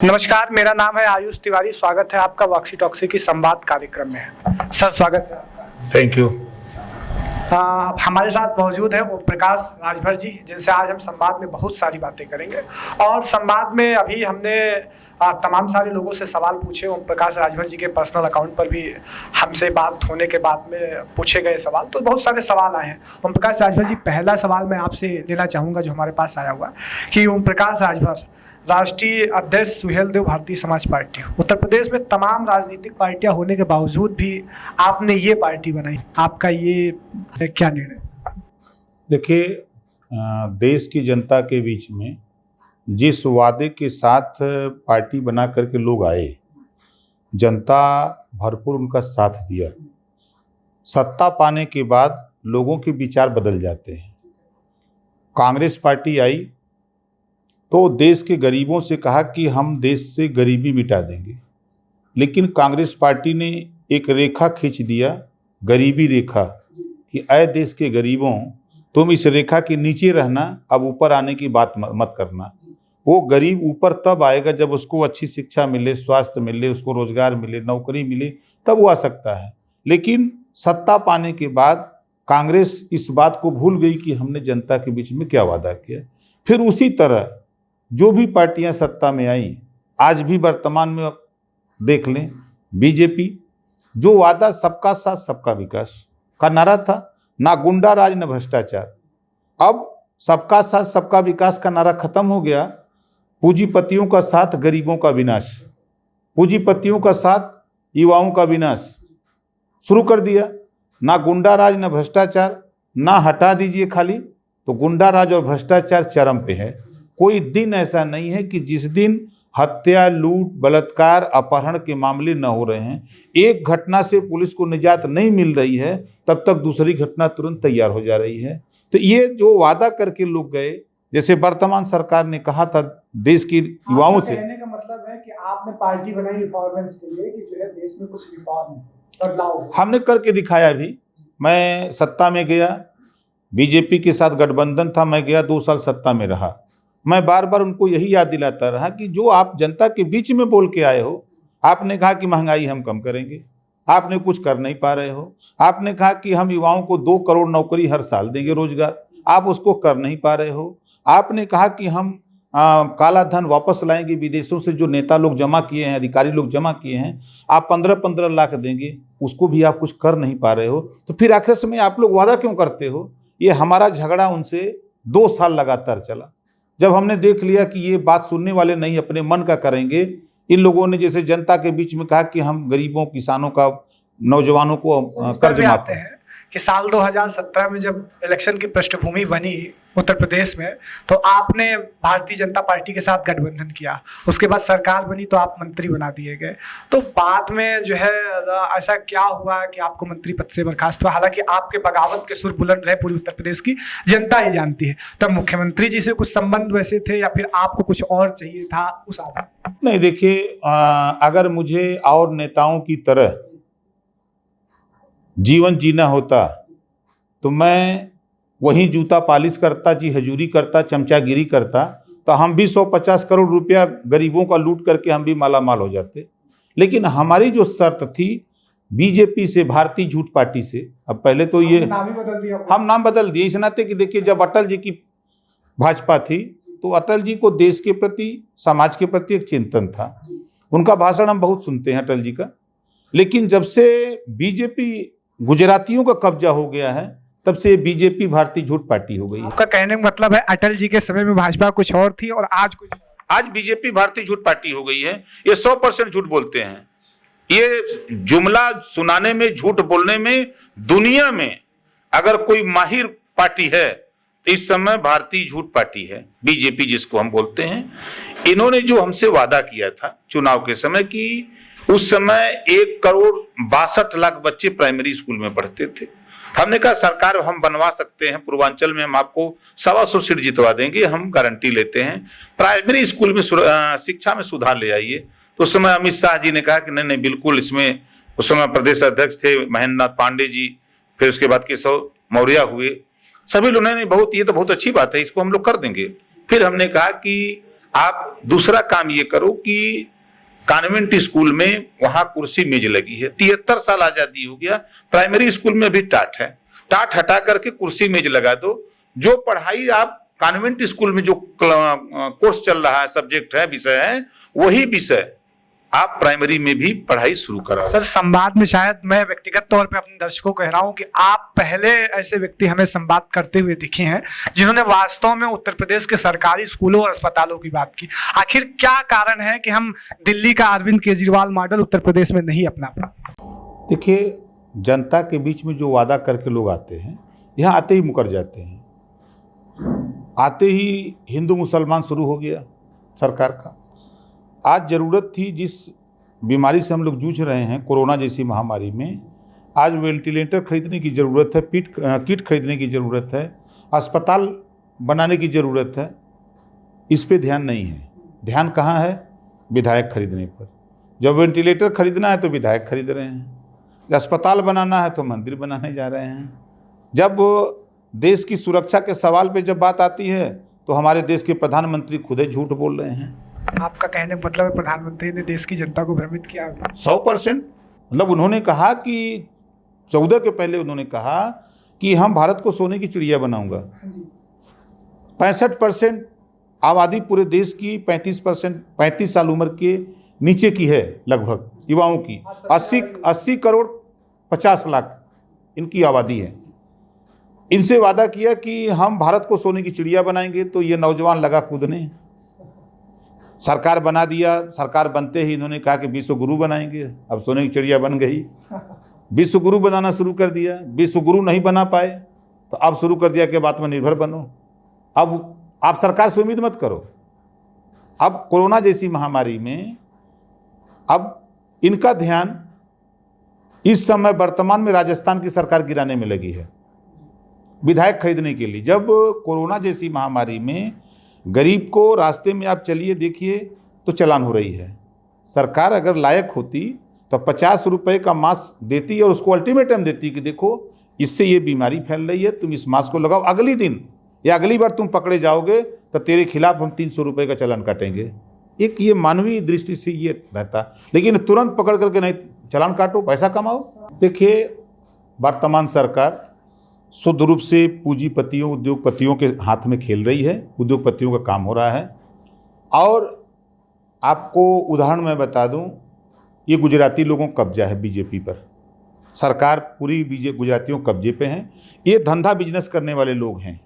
नमस्कार, मेरा नाम है आयुष तिवारी। स्वागत है आपका वॉक्सी टॉक्सी की संवाद कार्यक्रम में। सर, स्वागत है आपका। Thank you. हमारे साथ मौजूद है ओम प्रकाश राजभर जी, जिनसे आज हम संवाद में बहुत सारी बातें करेंगे। और संवाद में अभी हमने तमाम सारे लोगों से सवाल पूछे। ओम प्रकाश राजभर जी के पर्सनल अकाउंट पर भी हमसे बात होने के बाद में पूछे गए सवाल, तो बहुत सारे सवाल आए हैं। ओम प्रकाश राजभर जी, पहला सवाल मैं आपसे लेना चाहूँगा जो हमारे पास आया हुआ कि ओम प्रकाश राजभर राष्ट्रीय अध्यक्ष सुहेल देव भारतीय समाज पार्टी, उत्तर प्रदेश में तमाम राजनीतिक पार्टियां होने के बावजूद भी आपने ये पार्टी बनाई, आपका ये क्या निर्णय? देखिए, देश की जनता के बीच में जिस वादे के साथ पार्टी बना करके लोग आए, जनता भरपूर उनका साथ दिया। सत्ता पाने के बाद लोगों के विचार बदल जाते हैं। कांग्रेस पार्टी आई तो देश के गरीबों से कहा कि हम देश से गरीबी मिटा देंगे, लेकिन कांग्रेस पार्टी ने एक रेखा खींच दिया, गरीबी रेखा, कि अय देश के गरीबों, तुम इस रेखा के नीचे रहना, अब ऊपर आने की बात मत करना। वो गरीब ऊपर तब आएगा जब उसको अच्छी शिक्षा मिले, स्वास्थ्य मिले, उसको रोजगार मिले, नौकरी मिले, तब वो आ सकता है। लेकिन सत्ता पाने के बाद कांग्रेस इस बात को भूल गई कि हमने जनता के बीच में क्या वादा किया। फिर उसी तरह जो भी पार्टियां सत्ता में आई, आज भी वर्तमान में देख लें, बीजेपी, जो वादा सबका साथ सबका विकास का नारा था, ना गुंडा राज न भ्रष्टाचार, अब सबका साथ सबका विकास का नारा खत्म हो गया। पूंजीपतियों का साथ गरीबों का विनाश, पूंजीपतियों का साथ युवाओं का विनाश शुरू कर दिया। ना गुंडा राज न भ्रष्टाचार, ना हटा दीजिए खाली, तो गुंडा राज और भ्रष्टाचार चरम पे है। कोई दिन ऐसा नहीं है कि जिस दिन हत्या, लूट, बलात्कार, अपहरण के मामले न हो रहे हैं। एक घटना से पुलिस को निजात नहीं मिल रही है, तब तक दूसरी घटना तुरंत तैयार हो जा रही है। तो ये जो वादा करके लोग गए, जैसे वर्तमान सरकार ने कहा था देश के युवाओं से, कहने का मतलब है कि आपने पार्टी बनाई रिफॉर्मेंस के लिए कि जो है देश में कुछ रिफॉर्म बदलाव हमने करके दिखाया भी। मैं सत्ता में गया, बीजेपी के साथ गठबंधन था, मैं गया 2 साल सत्ता में रहा। मैं बार बार उनको यही याद दिलाता रहा कि जो आप जनता के बीच में बोल के आए हो, आपने कहा कि महंगाई हम कम करेंगे, आपने कुछ कर नहीं पा रहे हो। आपने कहा कि हम युवाओं को 2 करोड़ नौकरी हर साल देंगे रोजगार, आप उसको कर नहीं पा रहे हो। आपने कहा कि हम काला धन वापस लाएंगे, विदेशों से जो नेता लोग जमा किए हैं, अधिकारी लोग जमा किए हैं, आप 15-15 लाख देंगे, उसको भी आप कुछ कर नहीं पा रहे हो। तो फिर आखिर समय आप लोग वादा क्यों करते हो? ये हमारा झगड़ा उनसे 2 साल लगातार चला। जब हमने देख लिया कि ये बात सुनने वाले नहीं, अपने मन का करेंगे, इन लोगों ने जैसे जनता के बीच में कहा कि हम गरीबों, किसानों का, नौजवानों को कर्ज माफ हैं कि साल 2017 में जब इलेक्शन की पृष्ठभूमि बनी उत्तर प्रदेश में, तो आपने भारतीय जनता पार्टी के साथ गठबंधन किया। उसके बाद सरकार बनी तो आप मंत्री बना दिए गए। तो बाद में जो है ऐसा क्या हुआ कि आपको मंत्री पद से बर्खास्त हुआ? हालांकि आपके बगावत के सुर बुलंद रहे, पूरी उत्तर प्रदेश की जनता ही जानती है। तब मुख्यमंत्री जी से कुछ संबंध वैसे थे या फिर आपको कुछ और चाहिए था उस आधार? नहीं, देखिए, अगर मुझे और नेताओं की तरह जीवन जीना होता तो मैं वहीं जूता पालिश करता, जी हजूरी करता, चमचागिरी करता, तो हम भी 150 करोड़ रुपया गरीबों का लूट करके हम भी माला माल हो जाते। लेकिन हमारी जो शर्त थी बीजेपी से, भारतीय झूठ पार्टी से, अब पहले तो ये हम नाम बदल दिए इस नाते कि देखिए, जब अटल जी की भाजपा थी तो अटल जी को देश के प्रति, समाज के प्रति एक चिंतन था। उनका भाषण हम बहुत सुनते हैं अटल जी का। लेकिन जब से बीजेपी गुजरातियों का कब्जा हो गया है, तब से बीजेपी भारतीय झूठ पार्टी हो गई है। आपका कहने का मतलब है अटल जी के समय में भाजपा कुछ और थी और आज कुछ, आज बीजेपी भारतीय झूठ पार्टी हो गई है। ये 100% झूठ बोलते हैं। ये जुमला सुनाने में, झूठ बोलने में दुनिया में अगर कोई माहिर पार्टी है तो इस समय भारतीय झूठ पार्टी है, बीजेपी जिसको हम बोलते हैं। इन्होंने जो हमसे वादा किया था चुनाव के समय कि उस समय 1,62,00,000 बच्चे प्राइमरी स्कूल में पढ़ते थे। हमने कहा सरकार हम बनवा सकते हैं, पूर्वांचल में हम आपको 125 सीट जितवा देंगे, हम गारंटी लेते हैं, प्राइमरी स्कूल में शिक्षा में सुधार ले आइए। तो उस समय अमित शाह जी ने कहा कि नहीं नहीं बिल्कुल, इसमें उस समय प्रदेश अध्यक्ष थे महेंद्र नाथ पांडे जी, फिर उसके बाद केशव मौर्य हुए, सभी लोगों ने बहुत, ये तो बहुत अच्छी बात है, इसको हम लोग कर देंगे। फिर हमने कहा कि आप दूसरा काम ये करो कि कॉन्वेंट स्कूल में वहां कुर्सी मेज लगी है, 73 साल आजादी हो गया, प्राइमरी स्कूल में भी टाट है, टाट हटा करके कुर्सी मेज लगा दो। जो पढ़ाई आप कॉन्वेंट स्कूल में जो कोर्स चल रहा है, सब्जेक्ट है, विषय है, वही विषय आप प्राइमरी में भी पढ़ाई शुरू कराओ। सर, संवाद में शायद मैं व्यक्तिगत तौर पे अपने दर्शकों को कह रहा हूँ कि आप पहले ऐसे व्यक्ति हमें संवाद करते हुए दिखे हैं जिन्होंने वास्तव में उत्तर प्रदेश के सरकारी स्कूलों और अस्पतालों की बात की। आखिर क्या कारण है कि हम दिल्ली का अरविंद केजरीवाल मॉडल उत्तर प्रदेश में नहीं अपना पाते? देखिए, जनता के बीच में जो वादा करके लोग आते हैं, यहाँ आते ही मुकर जाते हैं। आते ही हिंदू मुसलमान शुरू हो गया सरकार का। आज ज़रूरत थी, जिस बीमारी से हम लोग जूझ रहे हैं, कोरोना जैसी महामारी में, आज वेंटिलेटर खरीदने की ज़रूरत है, किट खरीदने की ज़रूरत है, अस्पताल बनाने की ज़रूरत है। इस पे ध्यान नहीं है। ध्यान कहाँ है? विधायक खरीदने पर। जब वेंटिलेटर खरीदना है तो विधायक खरीद रहे हैं, जब अस्पताल बनाना है तो मंदिर बनाने जा रहे हैं। जब देश की सुरक्षा के सवाल पे जब बात आती है तो हमारे देश के प्रधानमंत्री खुद ही झूठ बोल रहे हैं। आपका कहने का मतलब है प्रधानमंत्री ने देश की जनता को भ्रमित किया? 100%। मतलब उन्होंने कहा कि 14 के पहले उन्होंने कहा कि हम भारत को सोने की चिड़िया बनाऊंगा। 65% आबादी पूरे देश की 35 साल उम्र के नीचे की है, लगभग युवाओं की 80 करोड़ 50 लाख इनकी आबादी है। इनसे वादा किया कि हम भारत को सोने की चिड़िया बनाएंगे, तो ये नौजवान लगा कूदने। सरकार बना दिया। सरकार बनते ही इन्होंने कहा कि विश्व गुरु बनाएंगे। अब सोने की चिड़िया बन गई, विश्व गुरु बनाना शुरू कर दिया। विश्व गुरु नहीं बना पाए तो अब शुरू कर दिया कि आत्मनिर्भर बनो। अब आप सरकार से उम्मीद मत करो। अब कोरोना जैसी महामारी में अब इनका ध्यान इस समय वर्तमान में राजस्थान की सरकार गिराने में लगी है, विधायक खरीदने के लिए। जब कोरोना जैसी महामारी में गरीब को रास्ते में आप चलिए देखिए तो चालान हो रही है। सरकार अगर लायक होती तो 50 रुपये का मास्क देती और उसको अल्टीमेटम देती कि देखो इससे ये बीमारी फैल रही है, तुम इस मास्क को लगाओ, अगली दिन या अगली बार तुम पकड़े जाओगे तो तेरे खिलाफ हम 300 रुपये का चालान काटेंगे। एक ये मानवीय दृष्टि से ये रहता, लेकिन तुरंत पकड़ करके नहीं, चालान काटो, पैसा कमाओ। देखिए, वर्तमान सरकार शुद्ध रूप से पूंजीपतियों, उद्योगपतियों के हाथ में खेल रही है। उद्योगपतियों का काम हो रहा है। और आपको उदाहरण मैं बता दूं, ये गुजराती लोगों का कब्जा है बीजेपी पर। सरकार पूरी गुजरातियों कब्जे पे हैं। ये धंधा बिजनेस करने वाले लोग हैं।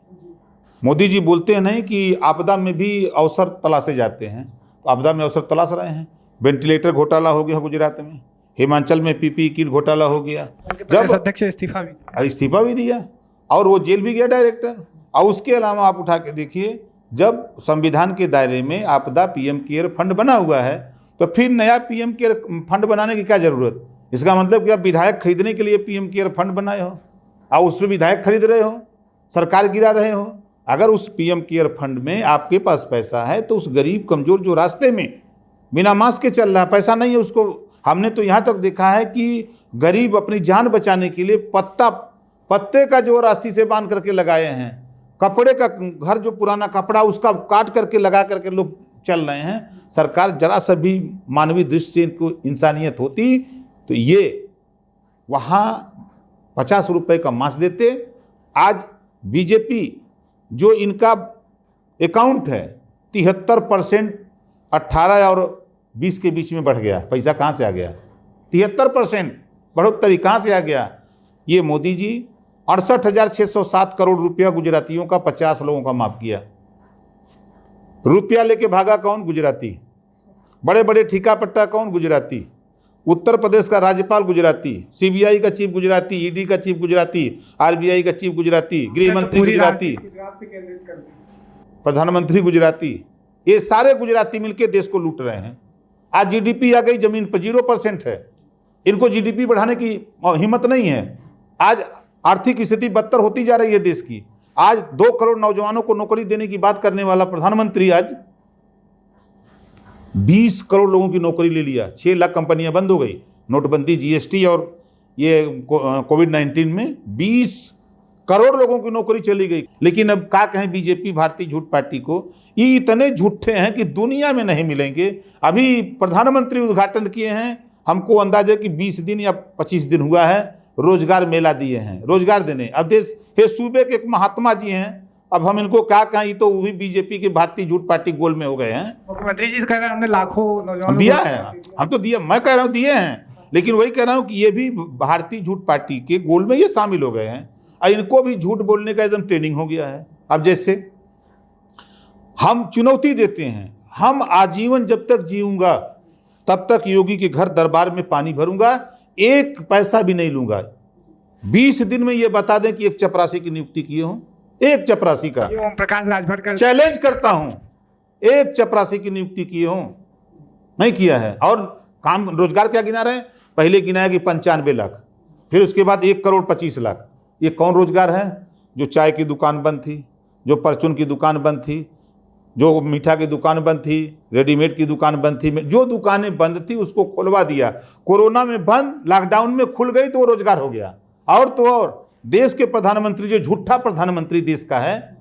मोदी जी बोलते हैं नहीं कि आपदा में भी अवसर तलाशे जाते हैं, तो आपदा में अवसर तलाश रहे हैं। वेंटिलेटर घोटाला हो गया गुजरात में, हिमाचल में पीपीई किट घोटाला हो गया, जब अध्यक्ष इस्तीफा भी दिया और वो जेल भी गया डायरेक्टर। और उसके अलावा आप उठा के देखिए, जब संविधान के दायरे में आपदा पीएम केयर फंड बना हुआ है तो फिर नया पीएम केयर फंड बनाने की क्या जरूरत? इसका मतलब कि आप विधायक खरीदने के लिए पीएम केयर फंड बनाए हो और उसमें विधायक खरीद रहे हो, सरकार गिरा रहे हो। अगर उस पीएम केयर फंड में आपके पास पैसा है तो उस गरीब कमजोर जो रास्ते में बिना मास्क के चल रहा है, पैसा नहीं है उसको, हमने तो यहाँ तक देखा है कि गरीब अपनी जान बचाने के लिए पत्ते का जो रस्सी से बांध करके लगाए हैं, कपड़े का घर जो पुराना कपड़ा उसका काट करके लगा करके लोग चल रहे हैं। सरकार जरा सा भी मानवीय दृष्टि से इनको इंसानियत होती तो ये वहाँ 50 रुपये का मास्क देते। आज बीजेपी जो इनका अकाउंट है 73% 18 और 20 के बीच में बढ़ गया। पैसा कहाँ से आ गया? 73% बढ़ोतरी कहाँ से आ गया? ये मोदी जी 68,607 करोड़ रुपया गुजरातियों का 50 लोगों का माफ किया। रुपया लेके भागा कौन? गुजराती। बड़े बड़े ठिका पट्टा कौन? गुजराती। उत्तर प्रदेश का राज्यपाल गुजराती, सीबीआई का चीफ गुजराती, ईडी का चीफ गुजराती, आरबीआई का चीफ गुजराती, गृह मंत्री गुजराती, प्रधानमंत्री गुजराती। ये सारे गुजराती मिलकर देश को लूट रहे हैं। आज जीडीपी आ गई जमीन पर, 0% है। इनको जीडीपी बढ़ाने की हिम्मत नहीं है। आज आर्थिक स्थिति बदतर होती जा रही है देश की। आज 2 करोड़ नौजवानों को नौकरी देने की बात करने वाला प्रधानमंत्री आज 20 करोड़ लोगों की नौकरी ले लिया। 6 लाख कंपनियां बंद हो गई। नोटबंदी, जीएसटी और ये कोविड-19 में 20 करोड़ लोगों की नौकरी चली गई। लेकिन अब क्या कहें बीजेपी भारतीय झूठ पार्टी को, ये इतने झूठे हैं कि दुनिया में नहीं मिलेंगे। अभी प्रधानमंत्री उद्घाटन किए हैं, हमको अंदाजा कि 20 दिन या 25 दिन हुआ है, रोजगार मेला दिए हैं, रोजगार देने। अब देश के सूबे के एक महात्मा जी हैं, अब हम इनको क्या कहें, ये तो वही बीजेपी की भारतीय झूठ पार्टी गोल में हो गए हैं। मुख्यमंत्री जी कह रहे हैं हमने लाखों नौजवानों दिया है, हम तो दिया, मैं कह रहा हूँ दिए हैं, लेकिन वही कह रहा हूँ कि ये भी भारतीय झूठ पार्टी के गोल में ये शामिल हो गए हैं और इनको भी झूठ बोलने का एकदम ट्रेनिंग हो गया है। अब जैसे हम चुनौती देते हैं, हम आजीवन जब तक जीऊंगा तब तक योगी के घर दरबार में पानी भरूंगा, एक पैसा भी नहीं लूंगा। 20 दिन में ये बता दें कि एक चपरासी की नियुक्ति किए हों, एक चपरासी का, ओम प्रकाश राजभर का चैलेंज करता हूं, एक चपरासी की नियुक्ति किए हों, नहीं किया है। और काम रोजगार क्या गिना रहे हैं, पहले गिनाया कि 95 लाख, फिर उसके बाद 1,25,00,000। ये कौन रोजगार है? जो चाय की दुकान बंद थी, जो परचून की दुकान बंद थी, जो मीठा की दुकान बंद थी, रेडीमेड की दुकान बंद थी, जो दुकानें बंद थी उसको खुलवा दिया। कोरोना में बंद, लॉकडाउन में खुल गई तो वो रोजगार हो गया। और तो और देश के प्रधानमंत्री, जो झूठा प्रधानमंत्री देश का है,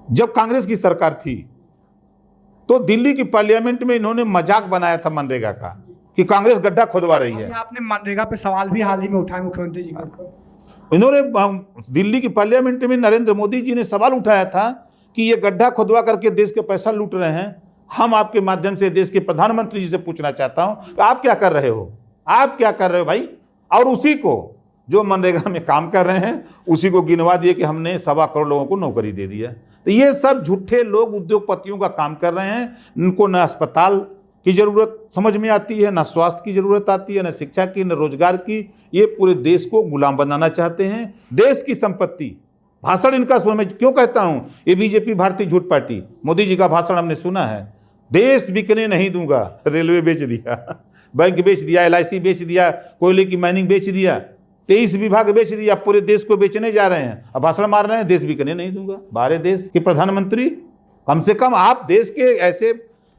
जब कांग्रेस की सरकार थी तो दिल्ली की पार्लियामेंट में इन्होंने मजाक बनाया था मनरेगा का कि कांग्रेस गड्ढा खोदवा रही है। आपने मनरेगा पे सवाल भी हाल ही में उठाया मुख्यमंत्री जी के ऊपर। इन्होंने दिल्ली की पार्लियामेंट में नरेंद्र मोदी जी ने सवाल उठाया था कि ये गड्ढा खुदवा करके देश के पैसा लूट रहे हैं। हम आपके माध्यम से देश के प्रधानमंत्री जी से पूछना चाहता हूं, आप क्या कर रहे हो, आप क्या कर रहे हो भाई? और उसी को जो मनरेगा में काम कर रहे हैं उसी को गिनवा दिए कि हमने 1.25 करोड़ लोगों को नौकरी दे दिया। तो ये सब झूठे लोग उद्योगपतियों का काम कर रहे हैं। इनको न अस्पताल की जरूरत समझ में आती है, न स्वास्थ्य की जरूरत आती है, न शिक्षा की, न रोजगार की। ये पूरे देश को गुलाम बनाना चाहते हैं। देश की संपत्ति, भाषण इनका सुना, मैं क्यों कहता हूं ये बीजेपी भारतीय झूठ पार्टी। मोदी जी का भाषण हमने सुना है, देश बिकने नहीं दूंगा, रेलवे बेच दिया, बैंक बेच दिया, LIC बेच दिया, कोयले की माइनिंग बेच दिया, 23 विभाग बेच दिया, पूरे देश को बेचने जा रहे हैं। अब भाषण मार रहे हैं देश बिकने नहीं दूंगा। बाहर देश के प्रधानमंत्री, कम से कम आप देश के ऐसे।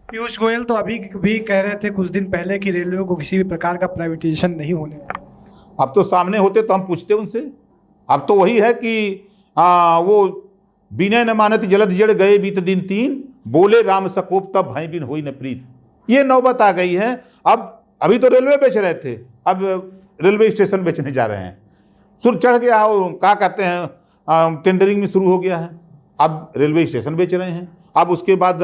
पीयूष गोयल तो अभी भी कह रहे थे कुछ दिन पहले कि रेलवे को किसी भी प्रकार का प्राइवेटाइजेशन नहीं होने वाला। अब तो सामने होते तो हम पूछते उनसे। अब तो वही है कि वो बिना न मानत जलद जड़ गए बीत दिन 3, बोले राम सकोप तब भय बिन होई न प्रीत। ये नौबत आ गई है। अब अभी तो रेलवे बेच रहे थे, अब रेलवे स्टेशन बेचने जा रहे हैं। सुर चढ़ गया, क्या कहते हैं, टेंडरिंग में शुरू हो गया है। अब रेलवे स्टेशन बेच रहे हैं, अब उसके बाद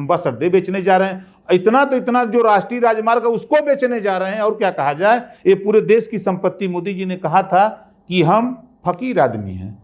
बस अड्डे बेचने जा रहे हैं। इतना तो इतना जो राष्ट्रीय राजमार्ग है उसको बेचने जा रहे हैं। और क्या कहा जाए, ये पूरे देश की संपत्ति। मोदी जी ने कहा था कि हम फकीर आदमी हैं,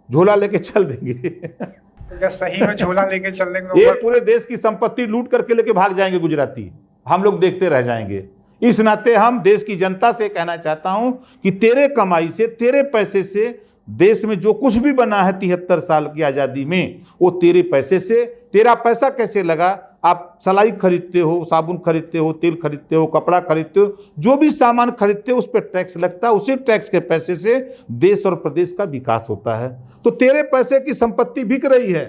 झोला लेके चल देंगे। तो सही में झोला लेके चलने के ये पूरे देश की संपत्ति लूट करके लेके भाग जाएंगे गुजराती, हम लोग देखते रह जाएंगे। इस नाते हम देश की जनता से कहना चाहता हूं कि तेरे कमाई से, तेरे पैसे से देश में जो कुछ भी बना है 73 साल की आज़ादी में, वो तेरे पैसे से। तेरा पैसा कैसे लगा? आप सलाई खरीदते हो, साबुन खरीदते हो, तेल खरीदते हो, कपड़ा खरीदते हो, जो भी सामान खरीदते हो उस पर टैक्स लगता है। उसी टैक्स के पैसे से देश और प्रदेश का विकास होता है। तो तेरे पैसे की संपत्ति बिक रही है।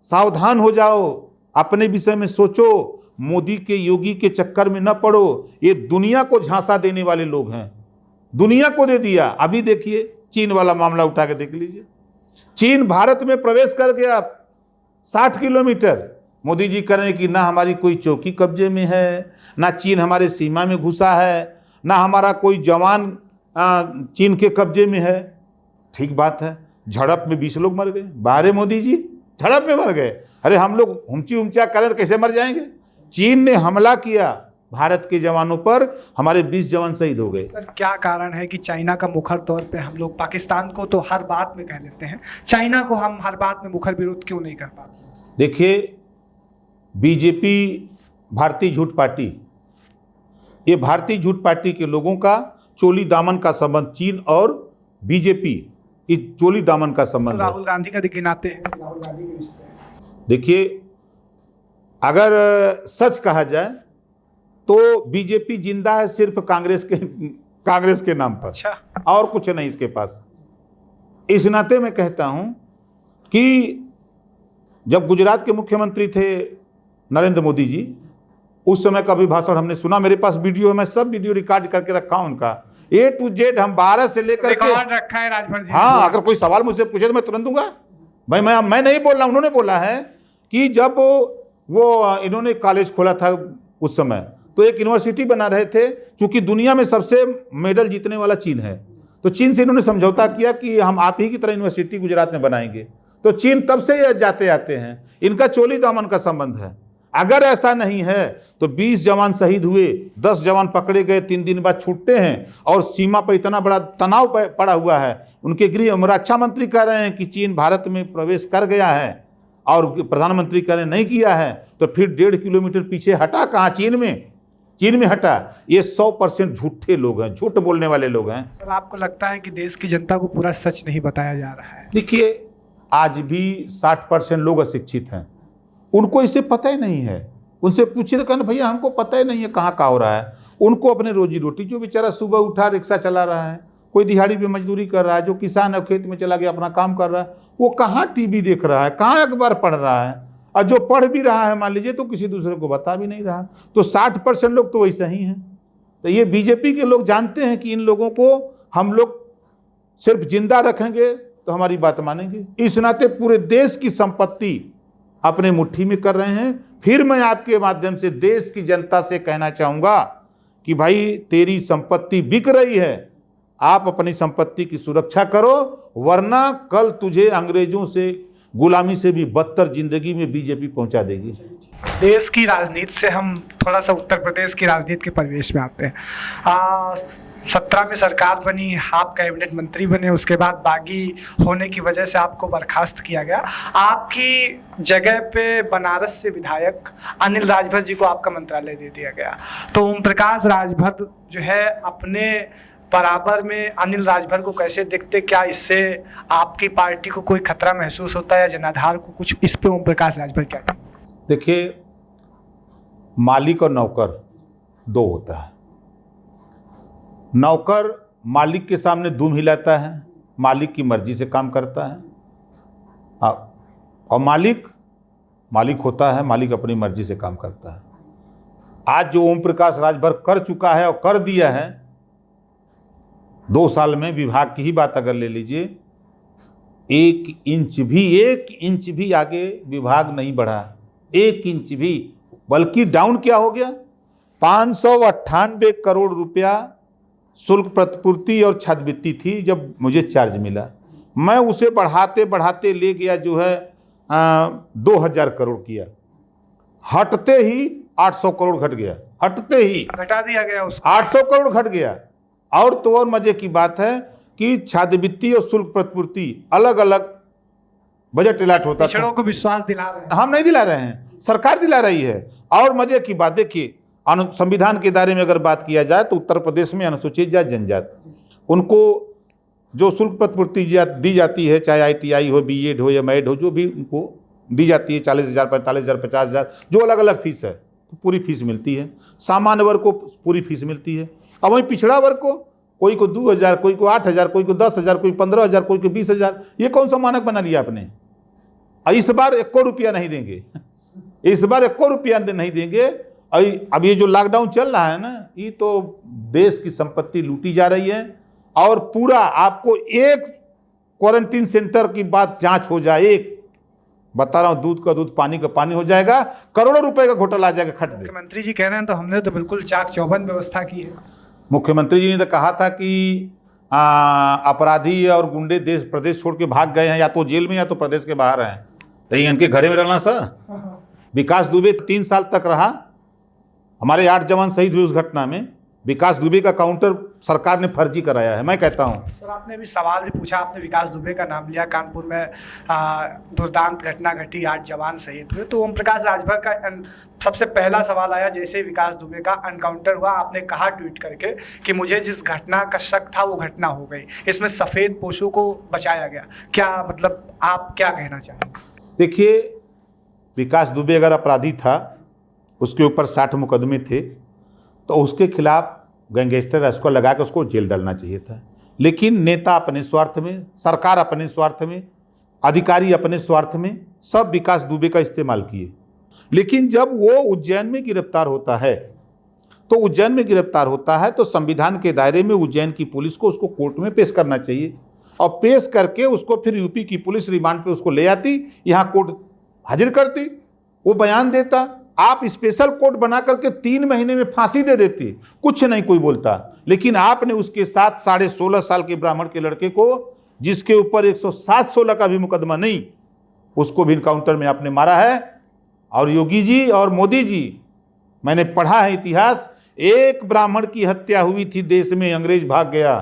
सावधान हो जाओ, अपने विषय में सोचो, मोदी के, योगी के चक्कर में न पड़ो। ये दुनिया को झांसा देने वाले लोग हैं, दुनिया को दे दिया। अभी देखिए चीन वाला मामला उठा के देख लीजिए। चीन भारत में प्रवेश कर गया 60 किलोमीटर। मोदी जी कह रहे हैं कि ना हमारी कोई चौकी कब्जे में है, ना चीन हमारे सीमा में घुसा है, ना हमारा कोई जवान चीन के कब्जे में है। ठीक बात है, झड़प में 20 लोग मर गए। बाहर मोदी जी झड़प में मर गए। अरे हम लोग हुमची हुमचा करें तो कैसे मर जाएंगे? चीन ने हमला किया भारत के जवानों पर, हमारे 20 जवान शहीद हो गए। सर क्या कारण है कि चाइना का मुखर तौर पे हम लोग पाकिस्तान को तो हर बात में कह लेते हैं, चाइना को हम हर बात में मुखर विरोध क्यों नहीं कर पाते? देखिए, बीजेपी भारतीय झूठ पार्टी, ये भारतीय झूठ पार्टी के लोगों का चोली दामन का संबंध, चीन और बीजेपी इस चोली दामन का संबंध है। राहुल गांधी का गिनाते हैं, राहुल गांधी के रिश्ते। देखिए, अगर सच कहा जाए तो बीजेपी जिंदा है सिर्फ कांग्रेस के नाम पर। अच्छा। और कुछ नहीं इसके पास। इस नाते मैं कहता हूं कि जब गुजरात के मुख्यमंत्री थे नरेंद्र मोदी जी, उस समय का भी भाषण हमने सुना। मेरे पास वीडियो है, मैं सब वीडियो रिकॉर्ड करके रखा हूं उनका। A to Z हम 12 से लेकर के रिकॉर्ड रखा है राजभर जी। हाँ, अगर कोई सवाल मुझसे पूछे तो मैं तुरंत दूंगा भाई। मैं नहीं बोल रहा, उन्होंने बोला है कि जब वो इन्होंने कॉलेज खोला था उस समय तो एक यूनिवर्सिटी बना रहे थे, क्योंकि दुनिया में सबसे मेडल जीतने वाला चीन है, तो चीन से इन्होंने समझौता किया कि हम आप ही की तरह यूनिवर्सिटी गुजरात में बनाएंगे। तो चीन तब से ये जाते आते हैं, इनका चोली दामन का संबंध है। अगर ऐसा नहीं है तो 20 जवान शहीद हुए, 10 जवान पकड़े गए, 3 दिन बाद छूटते हैं, और सीमा पर इतना बड़ा तनाव पड़ा हुआ है। उनके गृह रक्षा मंत्री कह रहे हैं कि चीन भारत में प्रवेश कर गया है, और प्रधानमंत्री कह रहे हैं नहीं किया है, तो फिर 1.5 किलोमीटर पीछे हटा कहाँ? चीन में हटा। ये 100% झूठे लोग हैं, झूठ बोलने वाले लोग हैं। सर, आपको लगता है कि देश की जनता को पूरा सच नहीं बताया जा रहा है? देखिए, आज भी 60% लोग अशिक्षित हैं, उनको इसे पता ही नहीं है। उनसे पूछिए तो कहना भैया हमको पता ही नहीं है कहाँ का हो रहा है। उनको अपने रोजी रोटी, जो बेचारा सुबह उठा रिक्शा चला रहा है, कोई दिहाड़ी पे मजदूरी कर रहा है, जो किसान है खेत में चला गया अपना काम कर रहा है, वो कहाँ टीवी देख रहा है, कहाँ अखबार पढ़ रहा है, और जो पढ़ भी रहा है मान लीजिए तो किसी दूसरे को बता भी नहीं रहा। तो 60% लोग तो वैसे ही हैं। तो ये बीजेपी के लोग जानते हैं कि इन लोगों को हम लोग सिर्फ जिंदा रखेंगे तो हमारी बात मानेंगे। इस नाते पूरे देश की संपत्ति अपने मुट्ठी में कर रहे हैं। फिर मैं आपके माध्यम से देश की जनता से कहना चाहूँगा कि भाई तेरी संपत्ति बिक रही है, आप अपनी संपत्ति की सुरक्षा करो, वरना कल तुझे अंग्रेजों से गुलामी से भी बदतर जिंदगी में बीजेपी पहुंचा देगी। देश की राजनीति से हम थोड़ा सा उत्तर प्रदेश की राजनीति के परिवेश में आते हैं। 17 में सरकार बनी, आप कैबिनेट मंत्री बने, उसके बाद बागी होने की वजह से आपको बर्खास्त किया गया। आपकी जगह पे बनारस से विधायक अनिल राजभर जी को आपका मंत्रालय दे दिया गया। तो ओम प्रकाश राजभर जो है अपने बराबर में अनिल राजभर को कैसे देखते? क्या इससे आपकी पार्टी को कोई खतरा महसूस होता है या जनाधार को कुछ? इस पे ओम प्रकाश राजभर क्या कहते? देखिए, मालिक और नौकर दो होता है। नौकर मालिक के सामने दुम हिलाता है, मालिक की मर्जी से काम करता है, और मालिक होता है, मालिक अपनी मर्जी से काम करता है। आज जो ओम प्रकाश राजभर कर चुका है और कर दिया है 2 साल में, विभाग की ही बात अगर ले लीजिए, 1 इंच भी आगे विभाग नहीं बढ़ा, 1 इंच भी, बल्कि डाउन क्या हो गया? 598 करोड़ रुपया शुल्क प्रतिपूर्ति और छात्रवृत्ति थी जब मुझे चार्ज मिला। मैं उसे बढ़ाते बढ़ाते ले गया जो है 2000 करोड़ किया। हटते ही 800 करोड़ घट गया, हटते ही घटा दिया गया उसको, 800 करोड़ घट गया। और तो और मजे की बात है कि छात्रवृत्ति और शुल्क प्रतिपूर्ति अलग अलग बजट अलॉट होता था। पिछड़ों को विश्वास दिला रहे हैं। हम नहीं दिला रहे हैं, सरकार दिला रही है। और मजे की बात देखिए, संविधान के दायरे में अगर बात किया जाए तो उत्तर प्रदेश में अनुसूचित जाति जनजाति, उनको जो शुल्क प्रतिपूर्ति दी जाती है, चाहे ITI हो, BEd हो या MEd हो, जो भी उनको दी जाती है, 40,000, 45,000, 50,000, जो अलग अलग फीस है, तो पूरी फीस मिलती है। सामान्य वर्ग को पूरी फीस मिलती है। अब वहीं पिछड़ा वर्ग को, कोई को 2,000, कोई को 8,000, कोई को 10,000, कोई 15,000, कोई को 20,000। ये कौन सा मानक बना लिया आपने? इस बार 1 रुपया नहीं देंगे, इस बार 1 रुपया नहीं देंगे। अब ये जो लॉकडाउन चल रहा है ना, ये तो देश की संपत्ति लूटी जा रही है। और पूरा आपको एक क्वारंटीन सेंटर की बात जांच हो जाए, एक बता रहा हूं, दूध का दूध, पानी का पानी हो जाएगा, करोड़ों रुपए का घोटाला आ जाएगा, खट दे। मुख्यमंत्री जी कह रहे हैं तो हमने तो बिल्कुल चाक चौबंद व्यवस्था की है। मुख्यमंत्री जी ने तो कहा था कि अपराधी और गुंडे देश प्रदेश छोड़ के भाग गए हैं, या तो जेल में या तो प्रदेश के बाहर हैं, तो इनके घरे में रहना सर। विकास दुबे 3 साल तक रहा, हमारे 8 जवान शहीद हुए उस घटना में। विकास दुबे का काउंटर सरकार ने फर्जी कराया है, मैं कहता हूं। सर, आपने भी सवाल भी पूछा, आपने विकास दुबे का नाम लिया। कानपुर में दुर्दांत घटना घटी, 8 जवान शहीद हुए। तो ओम प्रकाश राजभर का सबसे पहला सवाल आया जैसे ही विकास दुबे का एनकाउंटर हुआ, आपने कहा ट्वीट करके कि मुझे जिस घटना का शक था वो घटना हो गई, इसमें सफ़ेद पोशों को बचाया गया। क्या मतलब, आप क्या कहना चाहेंगे? देखिए, विकास दुबे अगर अपराधी था, उसके ऊपर 60 मुकदमे थे, तो उसके खिलाफ गैंगस्टर उसको लगा के उसको जेल डालना चाहिए था। लेकिन नेता अपने स्वार्थ में, सरकार अपने स्वार्थ में, अधिकारी अपने स्वार्थ में, सब विकास दुबे का इस्तेमाल किए। लेकिन जब वो उज्जैन में गिरफ्तार होता है तो उज्जैन में गिरफ्तार होता है तो संविधान के दायरे में उज्जैन की पुलिस को उसको कोर्ट में पेश करना चाहिए, और पेश करके उसको फिर यूपी की पुलिस रिमांड पे उसको ले आती, यहाँ कोर्ट हाजिर करती, वो बयान देता, आप स्पेशल कोर्ट बना करके 3 महीने में फांसी दे देती, कुछ नहीं कोई बोलता। लेकिन आपने उसके साथ 16.5 साल के ब्राह्मण के लड़के को, जिसके ऊपर 107-16 का भी मुकदमा नहीं, उसको भी इनकाउंटर में आपने मारा है। और योगी जी और मोदी जी, मैंने पढ़ा है इतिहास, एक ब्राह्मण की हत्या हुई थी देश में, अंग्रेज भाग गया,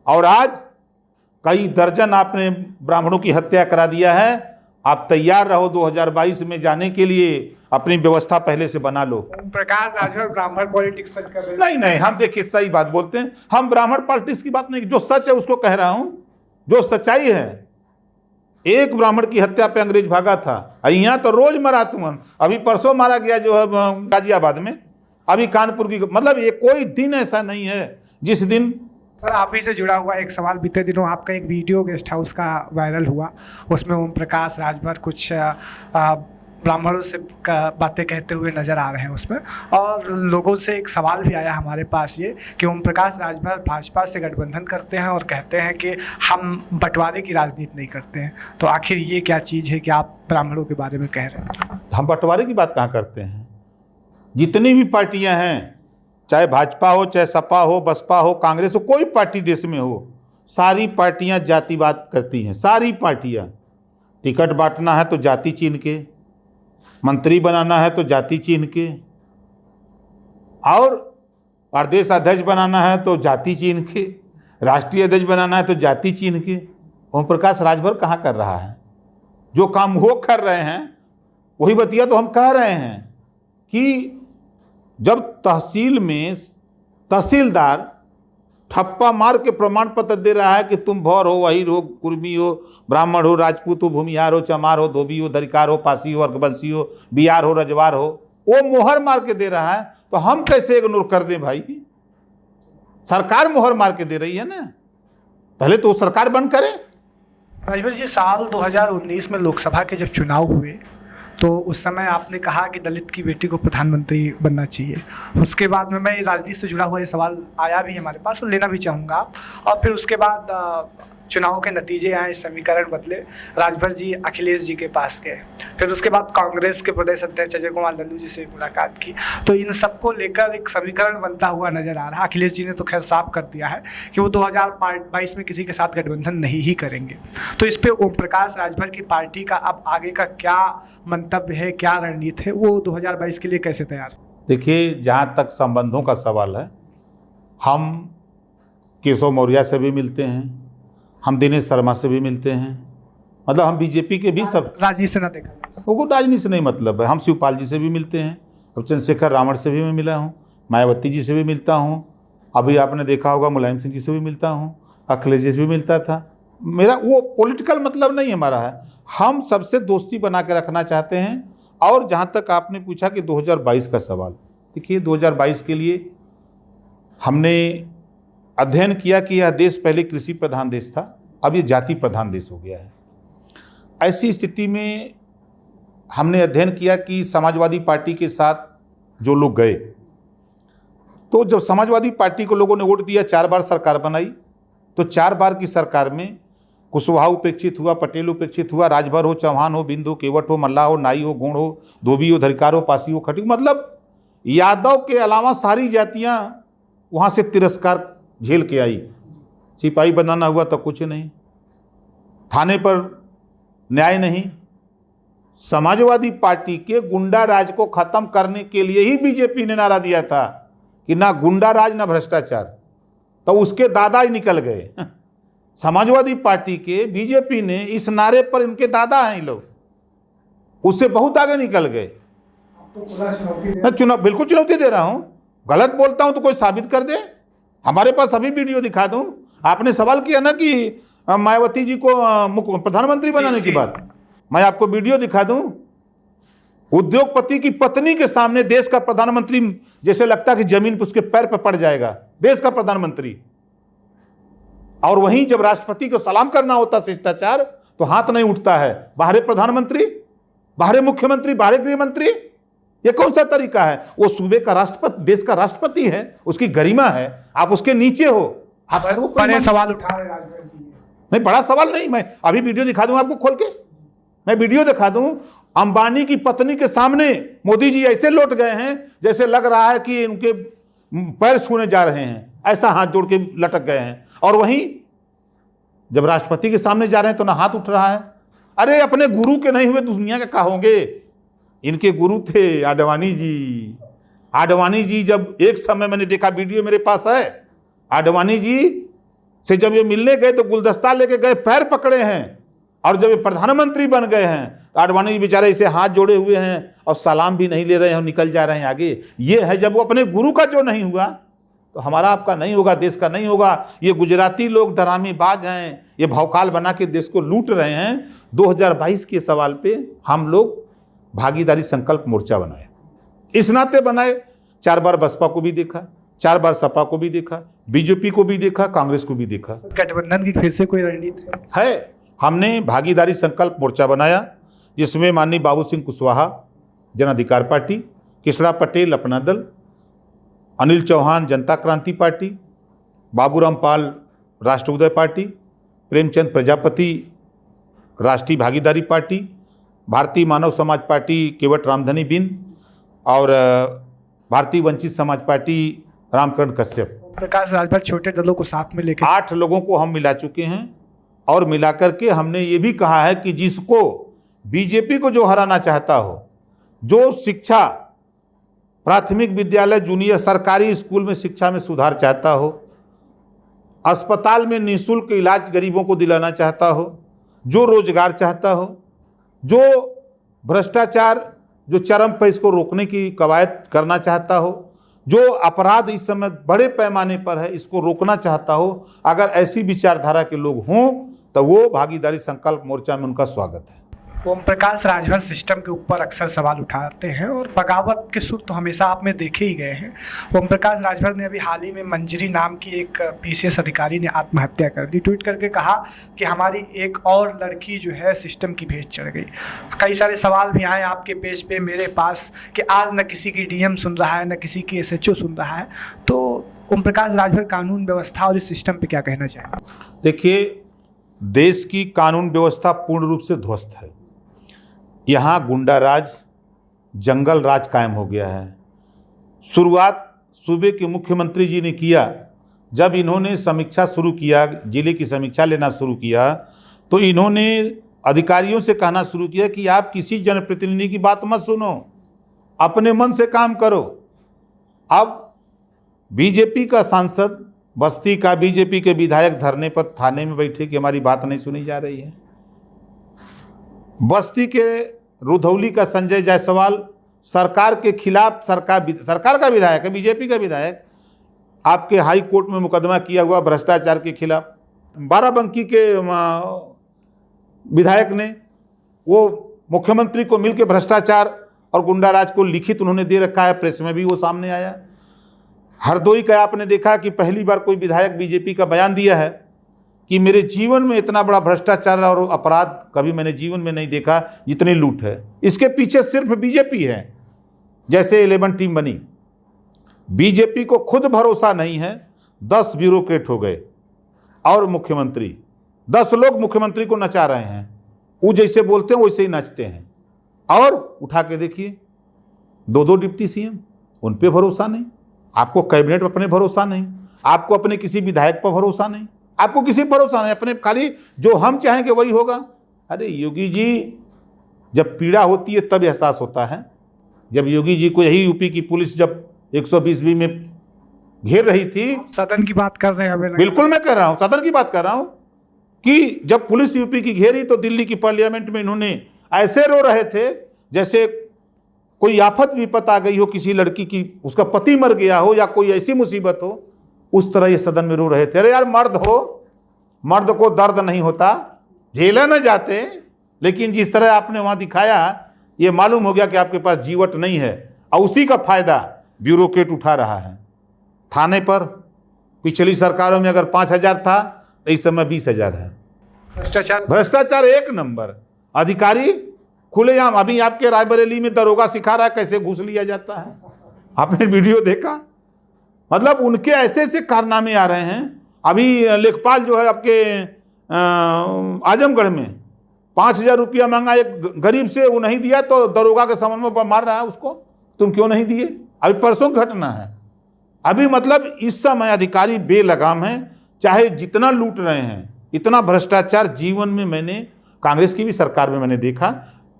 और आज कई दर्जन आपने ब्राह्मणों की हत्या करा दिया है। आप तैयार रहो 2022 में जाने के लिए, अपनी व्यवस्था पहले से बना लो। ओम प्रकाश राजभर ब्राह्मण पॉलिटिक्स कर रहे हैं। नहीं, हम देखिए सही बात बोलते हैं, हम ब्राह्मण पॉलिटिक्स की बात नहीं, जो सच है उसको कह रहा हूं, जो सच्चाई है। एक ब्राह्मण की हत्या पे अंग्रेज भागा था, यहाँ तो रोज मरा तुम, अभी परसों मारा गया जो है गाजियाबाद में, अभी कानपुर की, मतलब ये कोई दिन ऐसा नहीं है जिस दिन। सर, आप ही से जुड़ा हुआ एक सवाल, बीते दिनों आपका एक वीडियो गेस्ट हाउस का वायरल हुआ, उसमें ओम प्रकाश राजभर कुछ ब्राह्मणों से बातें कहते हुए नज़र आ रहे हैं उसमें, और लोगों से एक सवाल भी आया हमारे पास ये कि ओम प्रकाश राजभर भाजपा से गठबंधन करते हैं और कहते हैं कि हम बंटवारे की राजनीति नहीं करते हैं। तो आखिर ये क्या चीज़ है कि आप ब्राह्मणों के बारे में कह रहे हैं? हम बंटवारे की बात कहाँ करते हैं? जितनी भी पार्टियां हैं, चाहे भाजपा हो, चाहे सपा हो, बसपा हो, कांग्रेस हो, कोई पार्टी देश में हो, सारी पार्टियां जातिवाद करती हैं। सारी पार्टियां, टिकट बांटना है तो जाति चिन्ह के, मंत्री बनाना है तो जाति चिन्ह के, और प्रदेश अध्यक्ष बनाना है तो जाति चिन्ह के, राष्ट्रीय अध्यक्ष बनाना है तो जाति चिन्ह के। ओम प्रकाश राजभर कहाँ कर रहा है? जो काम वो कर रहे हैं वही बतिया तो हम कह रहे हैं कि जब तहसील में तहसीलदार ठप्पा मार के प्रमाण पत्र दे रहा है कि तुम भौर हो, वहीर हो, कुर्मी हो, ब्राह्मण हो, राजपूत हो, भूमिहार हो, चमार हो, धोबी हो, दरिकार हो, पासी हो, अर्कवंशी हो, बिहार हो, रजवार हो, वो मोहर मार के दे रहा है, तो हम कैसे इग्नोर कर दें भाई? सरकार मोहर मार के दे रही है ना, पहले तो सरकार बंद करे। राजभर जी, साल 2019 में लोकसभा के जब चुनाव हुए तो उस समय आपने कहा कि दलित की बेटी को प्रधानमंत्री बनना चाहिए। उसके बाद में, मैं राजनीति से जुड़ा हुआ ये सवाल आया भी हमारे पास और लेना भी चाहूँगा, और फिर उसके बाद चुनाव के नतीजे आए, समीकरण बदले, राजभर जी अखिलेश जी के पास गए, फिर उसके बाद कांग्रेस के प्रदेश अध्यक्ष अजय कुमार लल्लू जी से मुलाकात की, तो इन सबको लेकर एक समीकरण बनता हुआ नजर आ रहा है। अखिलेश जी ने तो खैर साफ कर दिया है कि वो 2022 में किसी के साथ गठबंधन नहीं ही करेंगे। तो इस पर ओम प्रकाश राजभर की पार्टी का अब आगे का क्या मंतव्य है, क्या रणनीति है, वो 2022 के लिए कैसे तैयार? देखिए, जहाँ तक संबंधों का सवाल है, हम केशव मौर्य से भी मिलते हैं, हम दिनेश शर्मा से भी मिलते हैं, मतलब हम बीजेपी के भी सब, राजनीति से ना देखा, वो राजनीति से नहीं मतलब है। हम शिवपाल जी से भी मिलते हैं, अब चंद्रशेखर रावण से भी मैं मिला हूँ, मायावती जी से भी मिलता हूँ, अभी आपने देखा होगा मुलायम सिंह जी से भी मिलता हूँ, अखिलेश जी से भी मिलता था। मेरा वो पॉलिटिकल मतलब नहीं हमारा है, हम सबसे दोस्ती बना के रखना चाहते हैं। और जहाँ तक आपने पूछा कि 2022 का सवाल, देखिए 2022 के लिए हमने अध्ययन किया कि यह देश पहले कृषि प्रधान देश था, अब ये जाति प्रधान देश हो गया है। ऐसी स्थिति में हमने अध्ययन किया कि समाजवादी पार्टी के साथ जो लोग गए, तो जब समाजवादी पार्टी को लोगों ने वोट दिया, 4 बार सरकार बनाई, तो 4 बार की सरकार में कुशवाहा उपेक्षित हुआ, पटेल उपेक्षित हुआ, राजभर हो, चौहान हो, बिंद हो, केवट हो, मल्लाह हो, नाई हो, गोंड हो, धोबी हो, धरिकार हो, पासी हो, खटी, मतलब यादव के अलावा सारी जातियां वहाँ से तिरस्कार झेल के आई। सिपाही बनाना हुआ तो कुछ नहीं, थाने पर न्याय नहीं। समाजवादी पार्टी के गुंडा राज को खत्म करने के लिए ही बीजेपी ने नारा दिया था कि ना गुंडा राज ना भ्रष्टाचार, तो उसके दादा ही निकल गए। समाजवादी पार्टी के बीजेपी ने इस नारे पर, इनके दादा हैं लोग, उससे बहुत आगे निकल गए। मैं बिल्कुल चुनौती दे रहा हूं, गलत बोलता हूं तो कोई साबित कर दे, हमारे पास अभी वीडियो दिखा दूं। आपने सवाल किया ना कि मायावती जी को प्रधानमंत्री बनाने की बात, मैं आपको वीडियो दिखा दूं। उद्योगपति की पत्नी के सामने देश का प्रधानमंत्री, जैसे लगता है कि जमीन पर उसके पैर पर पड़ जाएगा, देश का प्रधानमंत्री। और वहीं जब राष्ट्रपति को सलाम करना होता शिष्टाचार, तो हाथ नहीं उठता है। बाहरे प्रधानमंत्री, बाहरे मुख्यमंत्री, बाहरे गृह मंत्री, ये कौन सा तरीका है? वो सूबे का राष्ट्रपति, देश का राष्ट्रपति है, उसकी गरिमा है, आप उसके नीचे हो, आप बड़े सवाल उठा रहे राजभर जी। नहीं, बड़ा सवाल नहीं, मैं अभी वीडियो दिखा दूं आपको खोल के, मैं वीडियो दिखा दूं। अंबानी की पत्नी के सामने मोदी जी ऐसे लौट गए हैं जैसे लग रहा है कि उनके पैर छूने जा रहे हैं, ऐसा हाथ जोड़ के लटक गए हैं। और वहीं जब राष्ट्रपति के सामने जा रहे हैं तो ना हाथ उठ रहा है। अरे अपने गुरु के नहीं हुए दुनिया के क्या होंगे? इनके गुरु थे आडवाणी जी। आडवाणी जी जब एक समय मैंने देखा, वीडियो मेरे पास है, आडवाणी जी से जब ये मिलने गए तो गुलदस्ता लेके गए, पैर पकड़े हैं, और जब ये प्रधानमंत्री बन गए हैं तो आडवाणी जी बेचारे इसे हाथ जोड़े हुए हैं और सलाम भी नहीं ले रहे हैं और निकल जा रहे हैं आगे। ये है जब वो अपने गुरु का जो नहीं हुआ तो हमारा आपका नहीं होगा, देश का नहीं होगा। ये गुजराती लोग डरामेबाज हैं, ये भौकाल बना के देश को लूट रहे हैं। 2022 के सवाल पे हम लोग भागीदारी संकल्प मोर्चा बनाए, इस नाते बनाए, 4 बार बसपा को भी देखा, 4 बार सपा को भी देखा, बीजेपी को भी देखा, कांग्रेस को भी देखा। गठबंधन की फिर से कोई रणनीति है? हमने भागीदारी संकल्प मोर्चा बनाया जिसमें माननीय बाबू सिंह कुशवाहा जन अधिकार पार्टी, किशोर पटेल अपना दल, अनिल चौहान जनता क्रांति पार्टी, बाबूराम पाल राष्ट्र पार्टी, प्रेमचंद प्रजापति राष्ट्रीय भागीदारी पार्टी, भारतीय मानव समाज पार्टी केवट रामधनी बिन और भारतीय वंचित समाज पार्टी रामकरण कश्यप। प्रकाश राजभर छोटे दलों को साथ में लेकर 8 लोगों को हम मिला चुके हैं और मिलाकर के हमने ये भी कहा है कि जिसको बीजेपी को जो हराना चाहता हो, जो शिक्षा प्राथमिक विद्यालय जूनियर सरकारी स्कूल में शिक्षा में सुधार चाहता हो, अस्पताल में निःशुल्क इलाज गरीबों को दिलाना चाहता हो, जो रोजगार चाहता हो, जो भ्रष्टाचार जो चरम पर इसको रोकने की कवायद करना चाहता हो, जो अपराध इस समय बड़े पैमाने पर है इसको रोकना चाहता हो, अगर ऐसी विचारधारा के लोग हों तो वो भागीदारी संकल्प मोर्चा में उनका स्वागत है। ओम प्रकाश राजभर सिस्टम के ऊपर अक्सर सवाल उठाते हैं और बगावत के सुर तो हमेशा आप में देखे ही गए हैं। ओम प्रकाश राजभर ने अभी हाल ही में मंजरी नाम की एक पीसीएस अधिकारी ने आत्महत्या कर दी, ट्वीट करके कहा कि हमारी एक और लड़की जो है सिस्टम की भेंट चढ़ गई। कई सारे सवाल भी आए आपके पेज पे मेरे पास कि आज न किसी की डीएम सुन रहा है, न किसी की एसएचओ सुन रहा है। तो ओम प्रकाश राजभर कानून व्यवस्था और इस सिस्टम पर क्या कहना चाहेंगे? देखिए, देश की कानून व्यवस्था पूर्ण रूप से ध्वस्त है। यहाँ गुंडा राज, जंगल राज कायम हो गया है। शुरुआत सूबे के मुख्यमंत्री जी ने किया। जब इन्होंने समीक्षा शुरू किया, जिले की समीक्षा लेना शुरू किया, तो इन्होंने अधिकारियों से कहना शुरू किया कि आप किसी जनप्रतिनिधि की बात मत सुनो, अपने मन से काम करो। अब बीजेपी का सांसद, बस्ती का बीजेपी के विधायक धरने पर थाने में बैठे कि हमारी बात नहीं सुनी जा रही है। बस्ती के रुधौली का संजय जायसवाल सरकार के खिलाफ, सरकार का विधायक है, बीजेपी का विधायक, आपके हाई कोर्ट में मुकदमा किया हुआ भ्रष्टाचार के खिलाफ। बाराबंकी के विधायक ने वो मुख्यमंत्री को मिलकर भ्रष्टाचार और गुंडाराज को लिखित उन्होंने दे रखा है, प्रेस में भी वो सामने आया। हरदोई का आपने देखा कि पहली बार कोई विधायक बीजेपी का बयान दिया है कि मेरे जीवन में इतना बड़ा भ्रष्टाचार और अपराध कभी मैंने जीवन में नहीं देखा जितनी लूट है। इसके पीछे सिर्फ बीजेपी है। जैसे 11 टीम बनी, बीजेपी को खुद भरोसा नहीं है, 10 ब्यूरोक्रेट हो गए और मुख्यमंत्री, 10 लोग मुख्यमंत्री को नचा रहे हैं। वो जैसे बोलते हैं वैसे ही नाचते हैं। और उठा के देखिए, 2 डिप्टी सीएम, उन पर भरोसा नहीं, आपको कैबिनेट पर अपने भरोसा नहीं, आपको अपने किसी विधायक पर भरोसा नहीं, आपको किसी पर भरोसा नहीं, अपने खाली जो हम चाहेंगे वही होगा। अरे योगी जी, जब पीड़ा होती है तब एहसास होता है। जब योगी जी को यही यूपी की पुलिस जब 120 में घेर रही थी, सदन की बात कर रहे हैं, बिल्कुल मैं कर रहा हूँ, सदन की बात कर रहा हूँ, कि जब पुलिस यूपी की घेरी तो दिल्ली की पार्लियामेंट में इन्होंने ऐसे रो रहे थे जैसे कोई आफत विपत आ गई हो, किसी लड़की की उसका पति मर गया हो या कोई ऐसी मुसीबत हो, उस तरह ये सदन में रो रहे थे। अरे यार, मर्द हो, मर्द को दर्द नहीं होता, झेला न जाते, लेकिन जिस तरह आपने वहां दिखाया ये मालूम हो गया कि आपके पास जीवट नहीं है, और उसी का फायदा ब्यूरोक्रेट उठा रहा है। थाने पर पिछली सरकारों में अगर 5,000 था तो इस समय 20,000 है। भ्रष्टाचार एक नंबर। अधिकारी खुलेआम। अभी आपके रायबरेली में दरोगा सिखा रहा है कैसे घूस लिया जाता है, आपने वीडियो देखा? मतलब उनके ऐसे ऐसे कारनामे आ रहे हैं। अभी लेखपाल जो है आपके आजमगढ़ में 5,000 रुपया मांगा एक गरीब से, वो नहीं दिया तो दरोगा के समन में मार रहा है उसको, तुम क्यों नहीं दिए? अभी परसों की घटना है। अभी मतलब इस समय अधिकारी बेलगाम हैं, चाहे जितना लूट रहे हैं। इतना भ्रष्टाचार जीवन में मैंने कांग्रेस की भी सरकार में मैंने देखा।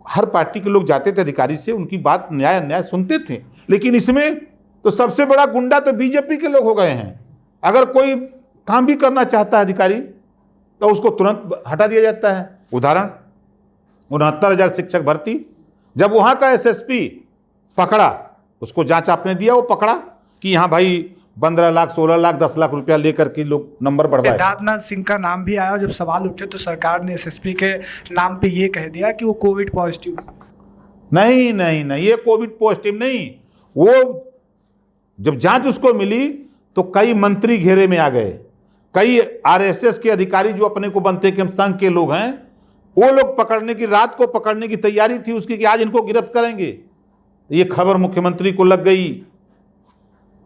हर पार्टी के लोग जाते थे अधिकारी से, उनकी बात न्याय सुनते थे, लेकिन इसमें तो सबसे बड़ा गुंडा तो बीजेपी के लोग हो गए हैं। अगर कोई काम भी करना चाहता है अधिकारी तो उसको तुरंत हटा दिया जाता है। उदाहरण 69,000 शिक्षक भर्ती, जब वहां का एसएसपी पकड़ा, उसको जांच आपने दिया, वो पकड़ा कि हाँ भाई 15 लाख 16 लाख 10 लाख रुपया लेकर के लोग नंबर बढ़वाए। सिद्धार्थनाथ सिंह का नाम भी आया, जब सवाल उठे तो सरकार ने एसएसपी के नाम पे ये कह दिया कि वो कोविड पॉजिटिव। नहीं, ये कोविड पॉजिटिव नहीं। वो जब जांच उसको मिली तो कई मंत्री घेरे में आ गए, कई आरएसएस के अधिकारी जो अपने को बनते कि हम संघ के लोग हैं, वो लोग पकड़ने की, रात को पकड़ने की तैयारी थी उसकी कि आज इनको गिरफ्त करेंगे। ये खबर मुख्यमंत्री को लग गई,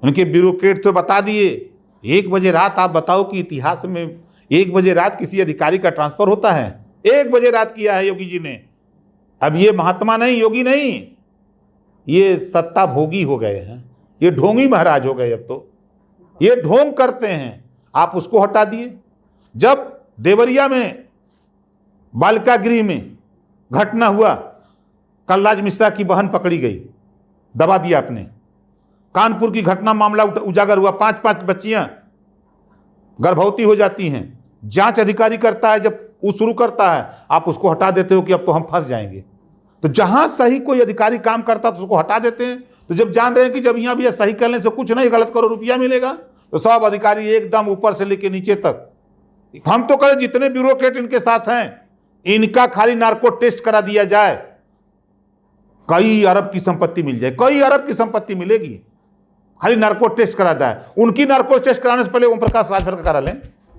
उनके ब्यूरोक्रेट तो बता दिए। 1 बजे रात आप बताओ कि इतिहास में 1 बजे रात किसी अधिकारी का ट्रांसफर होता है? 1 बजे रात किया है योगी जी ने। अब ये महात्मा नहीं, योगी नहीं, ये सत्ता भोगी हो गए हैं, ये ढोंगी महाराज हो गए। अब तो ये ढोंग करते हैं। आप उसको हटा दिए। जब देवरिया में बालिका गृह में घटना हुआ, कलराज मिश्रा की बहन पकड़ी गई, दबा दिया आपने। कानपुर की घटना मामला उजागर हुआ, 5-5 बच्चियां गर्भवती हो जाती हैं। जांच अधिकारी करता है, जब वो शुरू करता है आप उसको हटा देते हो कि अब तो हम फंस जाएंगे। तो जहां सही कोई अधिकारी काम करता तो उसको हटा देते हैं। तो जब जान रहे हैं कि जब यहाँ भी सही करने से कुछ नहीं, गलत करो रुपया मिलेगा, तो सब अधिकारी एकदम ऊपर से लेके नीचे तक। हम तो कहें जितने ब्यूरोक्रेट इनके साथ हैं, इनका खाली नार्को टेस्ट करा दिया जाए, कई अरब की संपत्ति मिल जाए, कई अरब की संपत्ति मिलेगी। खाली नार्को टेस्ट करा जाए। उनकी नार्को टेस्ट कराने से पहले ओम प्रकाश राजभर का करा लें।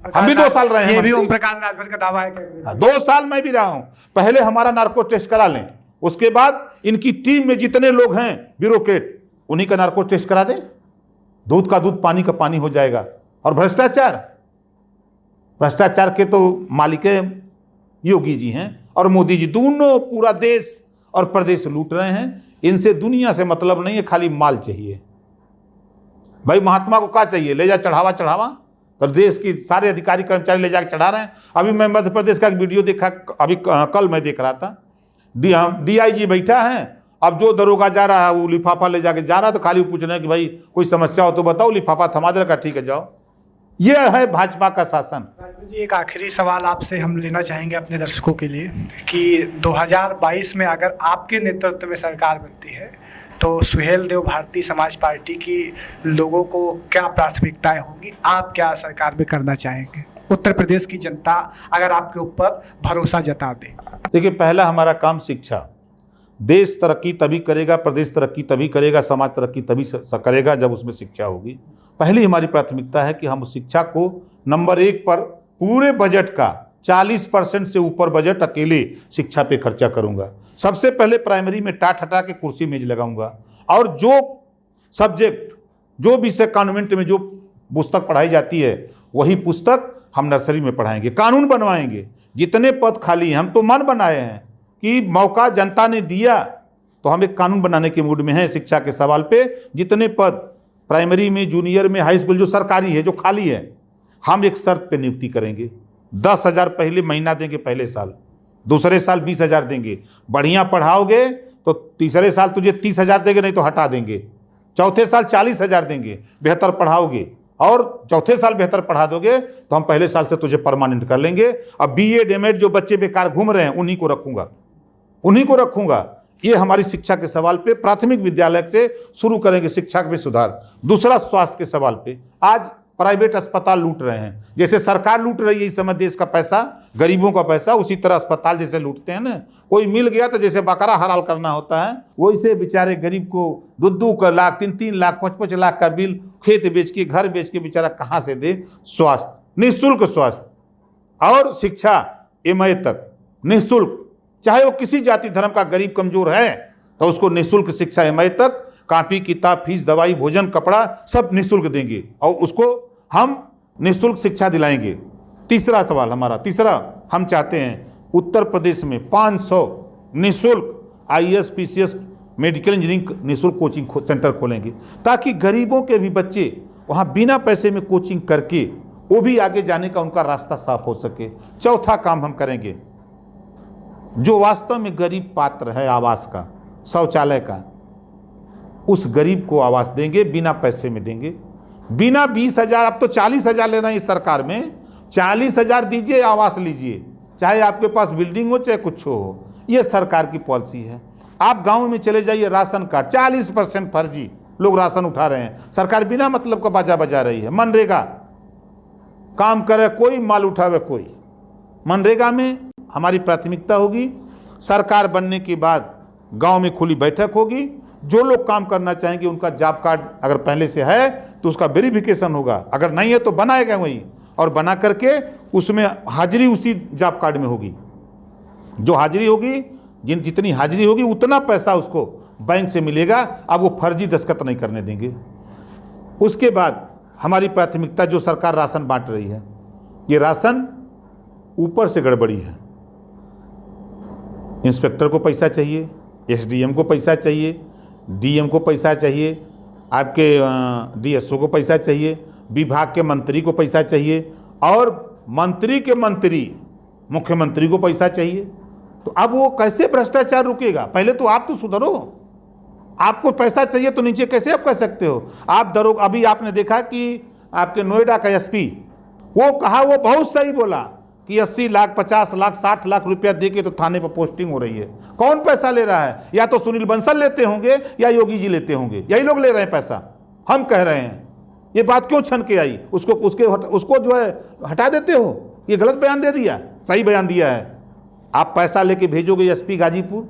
हम भी 2 साल रहे हैं, ये भी ओम प्रकाश राजभर का दावा है। 2 साल मैं भी रहा हूं। पहले हमारा नार्को टेस्ट करा लें, उसके बाद इनकी टीम में जितने लोग हैं ब्यूरोक्रेट, उन्हीं का नार्को टेस्ट करा दें। दूध का दूध, पानी का पानी हो जाएगा। और भ्रष्टाचार के तो मालिक योगी जी हैं और मोदी जी, दोनों पूरा देश और प्रदेश लूट रहे हैं। इनसे दुनिया से मतलब नहीं है, खाली माल चाहिए। भाई महात्मा को क्या चाहिए? ले जा चढ़ावा, तो देश की सारे अधिकारी कर्मचारी ले जाकर चढ़ा रहे हैं। अभी मैं मध्य प्रदेश का एक वीडियो देखा, अभी कल मैं देख रहा था, डीआईजी बैठा है, अब जो दरोगा जा रहा है वो लिफाफा ले जाके जा रहा है, तो खाली पूछ रहे हैं कि भाई कोई समस्या हो तो बताओ, लिफाफा थमा दे का, ठीक है जाओ। यह है भाजपा का शासन। जी, एक आखिरी सवाल आपसे हम लेना चाहेंगे अपने दर्शकों के लिए कि 2022 में अगर आपके नेतृत्व में सरकार बनती है तो सुहेल देव भारतीय समाज पार्टी की लोगों को क्या प्राथमिकताएं होंगी? आप क्या सरकार में करना चाहेंगे? उत्तर प्रदेश की जनता अगर आपके ऊपर भरोसा जता दे। देखिए, पहला हमारा काम शिक्षा। देश तरक्की तभी करेगा, प्रदेश तरक्की तभी करेगा, समाज तरक्की तभी करेगा जब उसमें शिक्षा होगी। पहली हमारी प्राथमिकता है कि हम शिक्षा को नंबर 1 पर, पूरे बजट का 40% से ऊपर बजट अकेले शिक्षा पे खर्चा करूंगा। सबसे पहले प्राइमरी में टाट हटा के कुर्सी मेज लगाऊंगा, और जो सब्जेक्ट, जो विषय कॉन्वेंट में जो पुस्तक पढ़ाई जाती है वही पुस्तक हम नर्सरी में पढ़ाएंगे। कानून बनवाएंगे। जितने पद खाली हैं, हम तो मन बनाए हैं कि मौका जनता ने दिया तो हम एक कानून बनाने के मूड में हैं शिक्षा के सवाल पे। जितने पद प्राइमरी में, जूनियर में, हाई स्कूल जो सरकारी है, जो खाली है, हम एक शर्त पे नियुक्ति करेंगे। 10,000 पहले महीना देंगे पहले साल, दूसरे साल 20,000 देंगे। बढ़िया पढ़ाओगे तो तीसरे साल तुझे 30,000 देंगे, नहीं तो हटा देंगे। चौथे साल 40,000 देंगे, बेहतर पढ़ाओगे, और चौथे साल बेहतर पढ़ा दोगे तो हम पहले साल से तुझे परमानेंट कर लेंगे। अब बीएड एमएड जो बच्चे बेकार घूम रहे हैं उन्हीं को रखूंगा। ये हमारी शिक्षा के सवाल पे प्राथमिक विद्यालय से शुरू करेंगे शिक्षा में सुधार। दूसरा, स्वास्थ्य के सवाल पे। आज प्राइवेट अस्पताल लूट रहे हैं, जैसे सरकार लूट रही है इस समय देश का पैसा, गरीबों का पैसा, उसी तरह अस्पताल जैसे लूटते हैं ना। कोई मिल गया तो जैसे बकरा हलाल करना होता है, वैसे बेचारे गरीब को 2-2 लाख, 3-3 लाख, 5-5 लाख का बिल, खेत बेच के, घर बेच के बेचारा कहाँ से दे? स्वास्थ्य, निःशुल्क स्वास्थ्य और शिक्षा MA तक निःशुल्क चाहे वो किसी जाति धर्म का गरीब कमजोर है तो उसको निःशुल्क शिक्षा एमए तक, कॉपी किताब फीस दवाई भोजन कपड़ा सब निःशुल्क देंगे और उसको हम निःशुल्क शिक्षा दिलाएंगे। तीसरा सवाल हमारा, तीसरा हम चाहते हैं उत्तर प्रदेश में 500 निःशुल्क आईएएस पीसीएस मेडिकल इंजीनियरिंग निःशुल्क कोचिंग सेंटर खोलेंगे ताकि गरीबों के भी बच्चे वहाँ बिना पैसे में कोचिंग करके वो भी आगे जाने का उनका रास्ता साफ हो सके। चौथा काम हम करेंगे, जो वास्तव में गरीब पात्र है आवास का, शौचालय का, उस गरीब को आवास देंगे, बिना पैसे में देंगे, बिना 20,000, अब तो 40,000 ले रहे हैं इस सरकार में, 40,000 दीजिए आवास लीजिए, चाहे आपके पास बिल्डिंग हो चाहे कुछ हो। ये सरकार की पॉलिसी है। आप गांव में चले जाइए, राशन कार्ड 40% फर्जी लोग राशन उठा रहे हैं, सरकार बिना मतलब का बाजा बजा रही है। मनरेगा काम करे कोई, माल उठावे कोई। मनरेगा में हमारी प्राथमिकता होगी, सरकार बनने के बाद गांव में खुली बैठक होगी, जो लोग काम करना चाहेंगे उनका जॉब कार्ड अगर पहले से है तो उसका वेरिफिकेशन होगा, अगर नहीं है तो बनाएगा वही, और बना करके उसमें हाजिरी उसी जॉब कार्ड में होगी। जो हाजिरी होगी, जितनी हाजिरी होगी उतना पैसा उसको बैंक से मिलेगा। अब वो फर्जी दस्तखत नहीं करने देंगे। उसके बाद हमारी प्राथमिकता, जो सरकार राशन बांट रही है, ये राशन ऊपर से गड़बड़ी है। इंस्पेक्टर को पैसा चाहिए, एसडीएम को पैसा चाहिए, डीएम को पैसा चाहिए, आपके डीएसओ को पैसा चाहिए, विभाग के मंत्री को पैसा चाहिए, और मंत्री के मंत्री मुख्यमंत्री को पैसा चाहिए। तो अब वो कैसे भ्रष्टाचार रुकेगा? पहले तो आप तो सुधरो। आपको पैसा चाहिए तो नीचे कैसे आप कह सकते हो? आप दरोगा, अभी आपने देखा कि आपके नोएडा का एसपी, वो कहा, वो बहुत सही बोला कि 80 लाख 50 लाख 60 लाख रुपया दे के तो थाने पर पोस्टिंग हो रही है। कौन पैसा ले रहा है? या तो सुनील बंसल लेते होंगे या योगी जी लेते होंगे, यही लोग ले रहे हैं पैसा। हम कह रहे हैं ये बात क्यों छन के आई? उसको जो है हटा देते हो। ये गलत बयान दे दिया, सही बयान दिया है। आप पैसा लेके भेजोगे एसपी गाजीपुर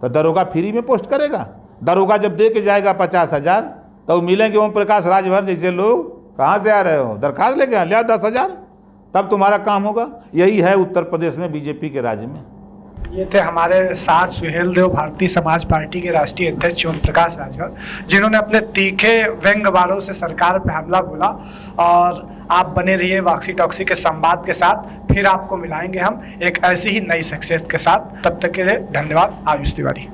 तो दरोगा फ्री में पोस्ट करेगा। दरोगा जब दे के जाएगा 50,000 तो मिलेंगे ओम प्रकाश राजभर जैसे लोग, कहाँ से आ रहे हो, दरखास्त लेके आ, लिया 10,000, तब तुम्हारा काम होगा। यही है उत्तर प्रदेश में बीजेपी के राज्य में। ये थे हमारे साथ सुहेल देव, भारतीय समाज पार्टी के राष्ट्रीय अध्यक्ष ओम प्रकाश राजभर, जिन्होंने अपने तीखे व्यंग वारों से सरकार पर हमला बोला। और आप बने रहिए वॉक्सी टॉक्सी के संवाद के साथ, फिर आपको मिलाएंगे हम एक ऐसी ही नई शख्सियत के साथ। तब तक के लिए धन्यवाद। आयुष तिवारी।